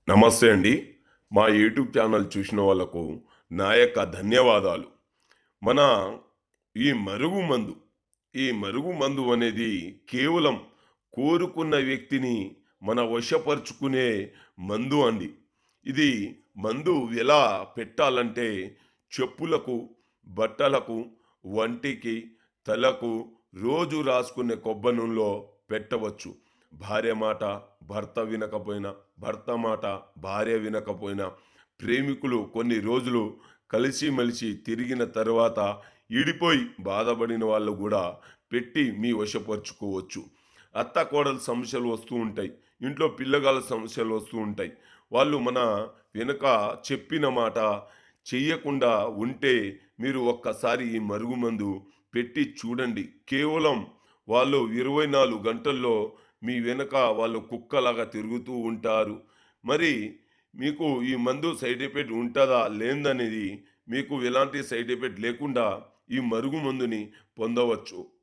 నమస్తే అండి. మా యూట్యూబ్ ఛానల్ చూసిన వాళ్ళకు నా యొక్క ధన్యవాదాలు. మన ఈ మరుగుమందు, ఈ మరుగుమందు అనేది కేవలం కోరుకున్న వ్యక్తిని మన వశపరుచుకునే మందు అండి. ఇది మందు ఎలా పెట్టాలంటే చెప్పులకు, బట్టలకు, వంటికి, తలకు రోజు రాసుకునే కొబ్బరి నూనెలో పెట్టవచ్చు. భార్య మాట భర్త వినకపోయినా, భర్త మాట భార్య వినకపోయినా, ప్రేమికులు కొన్ని రోజులు కలిసిమెలిసి తిరిగిన తరువాత ఈడిపోయి బాధపడిన వాళ్ళు గూడా పెట్టి మీ వశపరుచుకోవచ్చు. అత్త కోడలు సమస్యలు వస్తూ ఉంటాయి. ఇంట్లో పిల్లగాళ్ళ సమస్యలు వస్తూ ఉంటాయి. వాళ్ళు మన వెనక చెప్పిన మాట చెయ్యకుండా ఉంటే మీరు ఒక్కసారి ఈ మరుగుమందు పెట్టి చూడండి. కేవలం వాళ్ళు 24 గంటల్లో మీ వెనక వాళ్ళు కుక్కలాగా తిరుగుతూ ఉంటారు. మరి మీకు ఈ మందు సైడ్ ఎఫెక్ట్ ఉంటదా? లేనిదనేది మీకు ఎలాంటి సైడ్ ఎఫెక్ట్ లేకుండా ఈ మరుగుమందుని పొందవచ్చు.